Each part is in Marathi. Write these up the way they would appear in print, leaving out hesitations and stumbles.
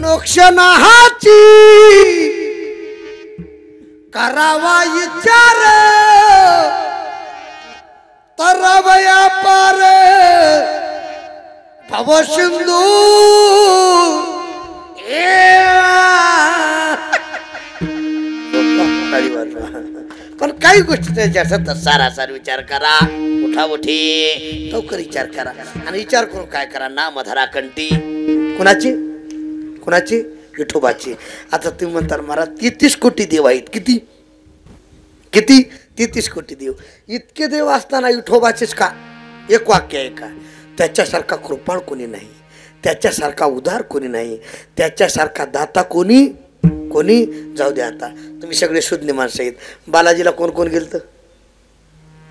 मोक्षनाहाची करावा विचार तरवया पार भव सिंधू पण काही गोष्टी त्याच्यात सारासार विचार करा उठा उठी लवकर विचार करा आणि विचार करून काय करा नाम धरा कंठी कुणाची कुणाची विठोबाची आता तुम्ही म्हणता मला 33 कोटी देव आहेत किती किती 33 कोटी देव इतके देव असताना विठोबाचेच का एक वाक्य आहे का त्याच्यासारखा कृपाळ कोणी नाही त्याच्यासारखा उदार कोणी नाही त्याच्यासारखा दाता कोणी कोणी जाऊ द्या आता तुम्ही सगळे शुद्ध माणसं आहेत बालाजीला कोण कोण गेलतं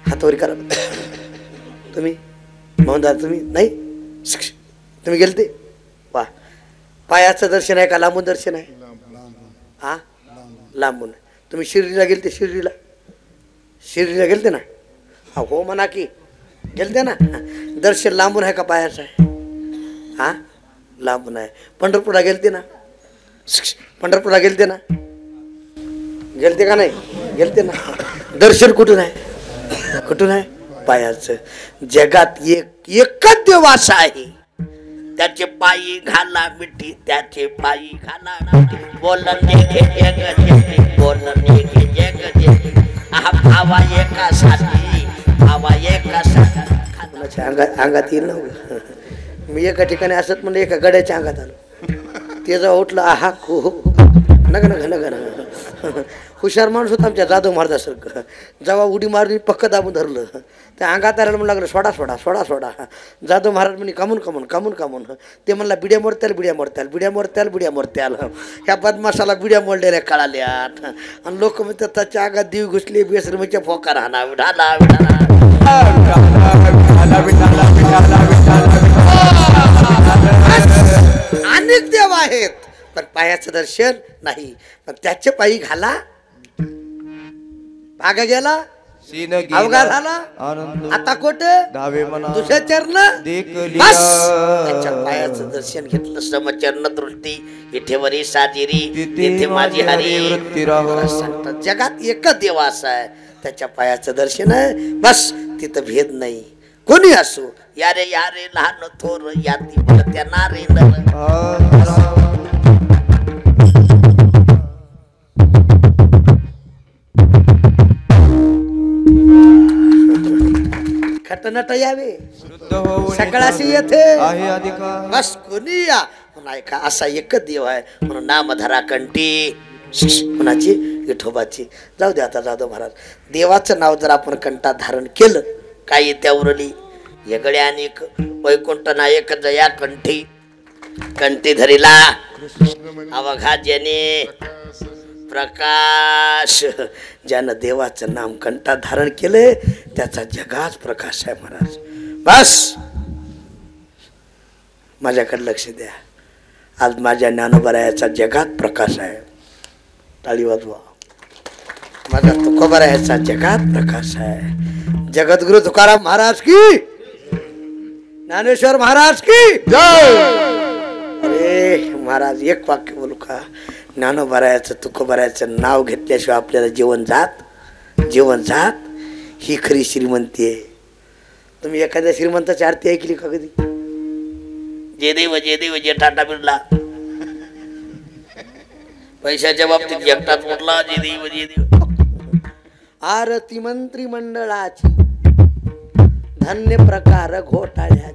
हातावरी करा तुम्ही मोहनदार तुम्ही नाही तुम्ही गेलते वा पायाचं दर्शन आहे का लांबून दर्शन आहे हा लांबून तुम्ही शिर्डीला गेलते शिर्डीला गेलते ना हा हो म्हणा की गेलते ना दर्शन लांबून आहे का पायाचं आहे हा लांबून आहे पंढरपूरला गेलते ना पंढरपूरला गेलते ना गेलते का नाही गेलते ना दर्शन कुठून आहे पायाचं जगात एकच देव असा आहे त्याचे पायी घाला मिठी त्याचे पायी घाला बोलन भावा एका साथी अंगात येईल ना मी एका ठिकाणी असत म्हणजे एका गड्याच्या अंगात आलो ते जेव्हा उठलं आहा हो नग हुशार माणूस होता आमच्या जाधव महाराजासारखं जेव्हा उडी मारली पक्क दाबून धरलं त्या अंगात आल्याला म्हणून लागलं सोडा जाधव महाराज म्हणे कामून ते म्हणला बिड्या मोडत्याल ह्या बदमाशाला बिड्या मोडलेल्या कळाल्यात आणि लोक म्हणतात त्याच्या अंगात देव घुसले बेसरमीच्या फोकार हाना विढाला अनेक देव आहेत पण पायाचं दर्शन नाही पण त्याचे पायी घाला भागा गेला अवघा झाला आता कोठे दुसऱ्या चरण बस त्याच्या पायाचं दर्शन घेतलं समचरण दृष्टी इथेवरी साजिरी तिथे माझी हरी सांगतात जगात एकच देव असा आहे त्याच्या पायाचं दर्शन आहे बस तिथं भेद नाही कोणी असो यारे लहान थोर याती बोलत्या नारे खटनट यावे सकाळशी येथे बस कोणी या ऐका असा एकच देव आहे म्हणून नाम धरा कंठी कुणाची विठोबाची जाऊ दे आता जाधव महाराज देवाचं नाव जर आपण कंठात धारण केलं काही त्या उरली येगळे अनेक वैकुंठ नायक जया कंठी धरिला अवघा ज्याने प्रकाश ज्यानं देवाचं नाम कंठात धारण केले त्याचा जगाच प्रकाश आहे महाराज बस माझ्याकडे लक्ष द्या आज माझ्या ज्ञानोबरायाचा जगात प्रकाश आहे टाळी वाजवा माझा तुकोबरायाचा जगात प्रकाश आहे जगद्गुरु तुकाराम महाराज की ज्ञानेश्वर महाराज की जय अरे महाराज एक वाक्य बोलू का ज्ञानोबरायाचं तुकोबरायाचं नाव घेतल्याशिवाय आपल्याला जीवन जात ही खरी श्रीमंती आहे तुम्ही एखाद्या श्रीमंताची आरती ऐकली का कधी जे देव जे टाटा बिरला पैशाच्या बाबतीत एकटाच म्हटला जे देव आरती मंत्रिमंडळाची धन्य प्रकार घोटाळ्याची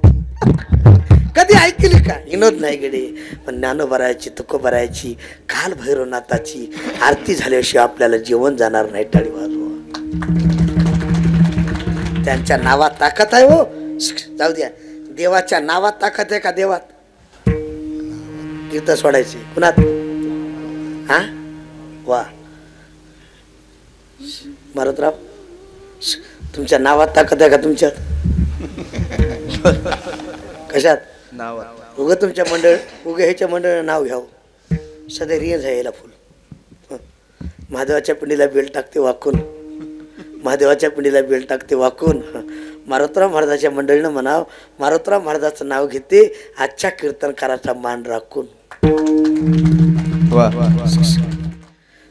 कधी ऐकली का विनोद नाही गडे पण ज्ञानोबरायाची तुकोबरायाची काल भैरवनाथाची आरती झाल्याशिवाय आपल्याला जेवण जाणार नाही टाळी वाजवा त्यांच्या नावात ताकद आहे हो जाऊ द्या देवाच्या नावात ताकद आहे का देवात तीर्थ सोडायचे कुणात हा वा भरतराव तुमच्या नावात ताकद आहे का तुमच्यात कशात नावात उगं तुमच्या ह्याच्या मंडळ नाव घ्यावं सध्या रिंज आहे याला फुल महादेवाच्या पिंडीला बेल टाकते वाकून मारुतराव महाराजाच्या मंडळीनं म्हणाव मारुतराव महाराजाचं नाव घेते आजच्या कीर्तनकाराचा मान राखून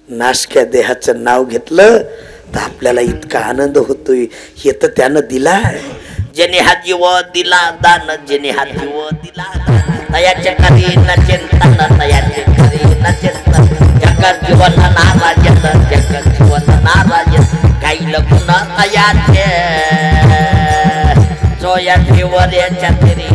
नाशक्या देहाचं नाव घेतलं तर आपल्याला इतका आनंद होतोय. हे तर त्यानं दिलाय. जेने हा जीव दिला दान, जेने हा जीव दिला तयाच्या करी न चिंतन, तयाचे करी न चिंतन. जगत जीवन नारायण, जगत जीवन नारायण. काही लग्न तयाचे जोया जीवर याच्या तरी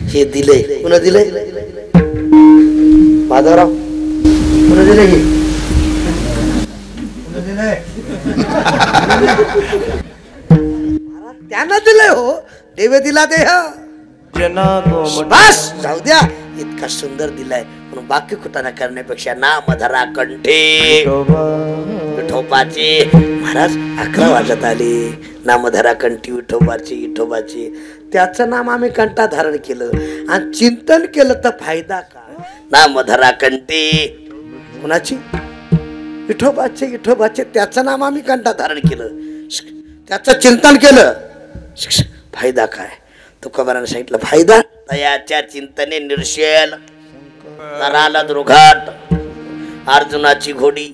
हे दिलंय. पुन्हा दिलंय माधवराव, पुन्हा दिलंय हे त्यानं दिलंय. हो देवे दिला देह बस जाऊ द्या. इतका सुंदर दिलाय म्हणून बाकी कुटाणा करण्यापेक्षा नाम धरा कंठे विठोबाचे. महाराज 11 वाजत आले. नामधरा कंठी विठोबाची विठोबाची. त्याचं नाम आम्ही कंठा धारण केलं आणि चिंतन केलं तर फायदा काय. नामधरा कंठी कुणाची? विठोबाचे विठोबाचे. त्याचं नाम आम्ही कंठा धारण केलं, त्याचं चिंतन केलं, फायदा काय. तुकोबाराने सांगितलं फायदा तयाच्या चिंतने निर्शेल. नराला दुर्घाट अर्जुनाची घोडी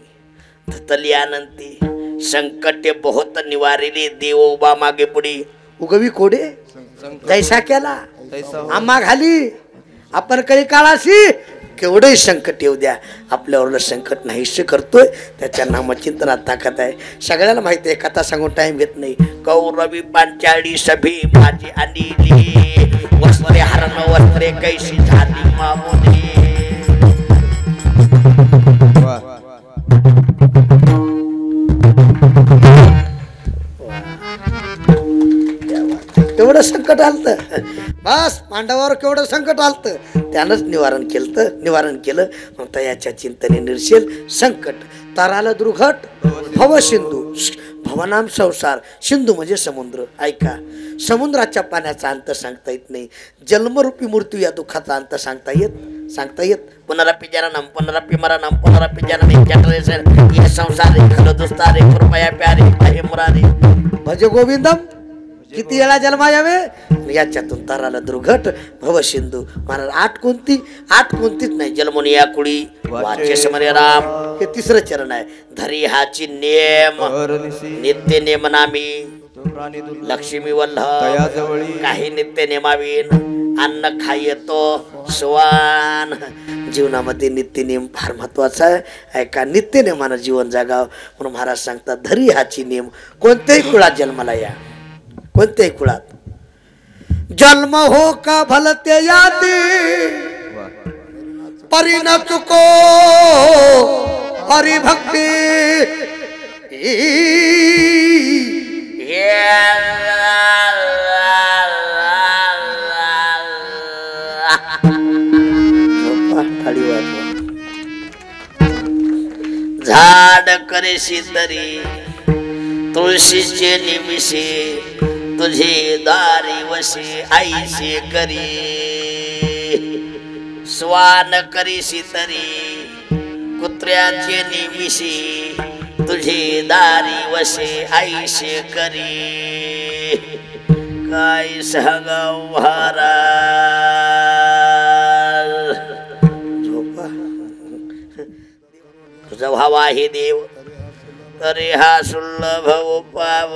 धतली आनंती. संकटे बहुत निवारिले देव उभा मागे पुढे. उगवी कोडे जैसा केला आम्हा घाली. आपण काही काळाशी केवढे संकट येऊ द्या आपल्यावरलं संकट नाहीसे करतोय. त्याच्या नामचिंतनात ताकद आहे. सगळ्याला माहिती आहे. कथा सांगून टाइम घेत नाही. कौरवी पांचाळी सभी माझी आणली. वस्त्रे हरण वस्त्रे कैसी झाली मामुनी. केवढं संकट आलत. बस पांडवावर केवढं संकट आलत. त्यानंच निवारण केलं. मग तयाच्या चिंतने निर्शेल संकट. ताराला दुर्घट भव सिंधू. भवनाम संसार. सिंधू म्हणजे समुद्र. ऐका, समुद्राच्या पाण्याचा अंत सांगता येत नाही. जन्मरूपी मृत्यू या दुःखाचा अंत सांगता येत. पुनरपि जननम पुनरपि मरणम पुनरपि जननी जठरे. ये संसार खल दुस्तारे कृपया प्यारे आहे मुरारी. भज गोविंदम. किती वेळा जन्मा यावे. याच्यातून ताराला दुर्घट भव सिंधू. महाराज आठ कोणतीच नाही. जन्मोनिया कुळी वाचे समरे राम. हे 3रं चरण आहे. धरी हाची नेम नित्य नेम नामी. लक्ष्मी वल्लभ काही नित्य नेमावीन. अन्न खायतो सुवान. जीवनामध्ये नित्य नेम फार महत्वाचा आहे. ऐका, नित्य नेमानं जीवन जागाव म्हणून महाराज सांगतात धरी हाची नेम. कोणत्याही कुळात जन्माला या, कोणत्याही कुळात जन्म हो का भलते याती. परी न चुको हरिभक्ती. झाड करेशी तरी तुळशीचे निमिषे. तुझे दारी वशी आईशे करी. स्वान करीशी तरी कुत्र्याचे निमिषी. तुझे दारी वशे आईशे करी. काय सांगाव महाराज. झोपा. तुझा भाव आहे देव तरी हा सुलभ उपाव.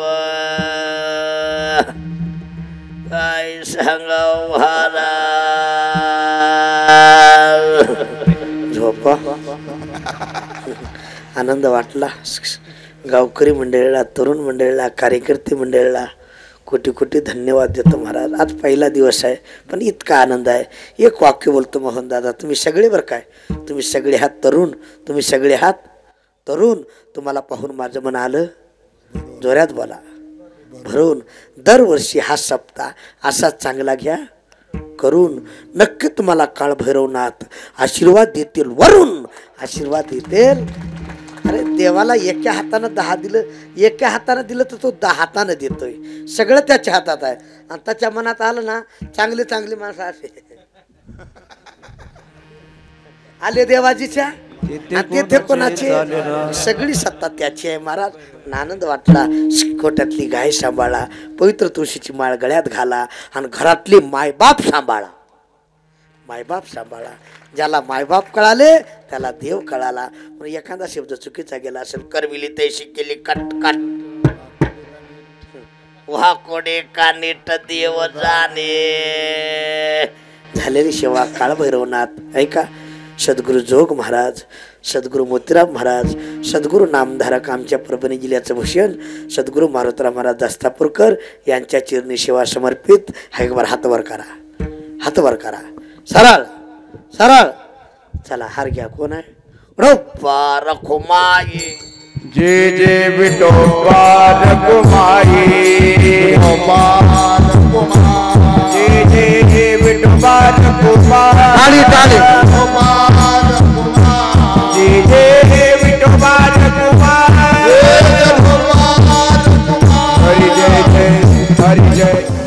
काय सांगाव महाराज. झोपा. आनंद वाटला. गावकरी मंडळीला, तरुण मंडळीला, कार्यकर्ते मंडळीला कोटी कोटी धन्यवाद देतो महाराज. आज पहिला दिवस आहे पण इतका आनंद आहे. एक वाक्य बोलतो मोहन दादा. तुम्ही सगळे बरं काय, तुम्ही सगळे हात तरुण, तुम्ही सगळे हात तरुण. तुम्हाला पाहून माझं मन आलं. जोरात बोला भरून. दरवर्षी हा सप्ताह असा चांगला घ्या करून. नक्की तुम्हाला काळ भैरवनाथ आशीर्वाद देतील. वरून आशीर्वाद देतील. अरे देवाला एका हातानं 10 दिलं, एका हातानं दिलं तर तो 10 हातानं देतोय. सगळं त्याच्या हातात आहे. आणि त्याच्या मनात आलं ना चांगली चांगली माणसं असे आले देवाजीच्या तेथे कोणाचे सगळी सत्ता त्याची आहे महाराज. आनंद वाटला. कोट्यातली गाय सांभाळा, पवित्र तुळशीची माळ गळ्यात घाला आणि घरातली मायबाप सांभाळा. मायबाप सांभाळा. ज्याला मायबाप कळाले त्याला देव कळाला. पण एखादा शब्द चुकीचा गेला असेल, करविली तैशी केली कटकट, वा कोडे का नीट देव जाणे. झालेली सेवा काळ भैरवनाथ ऐका. सद्गुरु जोग महाराज, सद्गुरु मोतीराम महाराज, सद्गुरु नामधारक आमच्या परभणी जिल्ह्याचं भूषण सद्गुरु मारुतराम महाराज दस्तापूरकर यांच्या चिरणी सेवा समर्पित. हा एक बार हातवर करा, हातवर करा. सरळ सरळ. चला हार घ्या. कोण आहे? रोपा रखुमाई. जे जे विठोबा रखुमाई. जे जे विठोबा रखुमाई. टाळी टाळी. जे जे विठोबा रखुमाई. हरी जय जय हरी जय.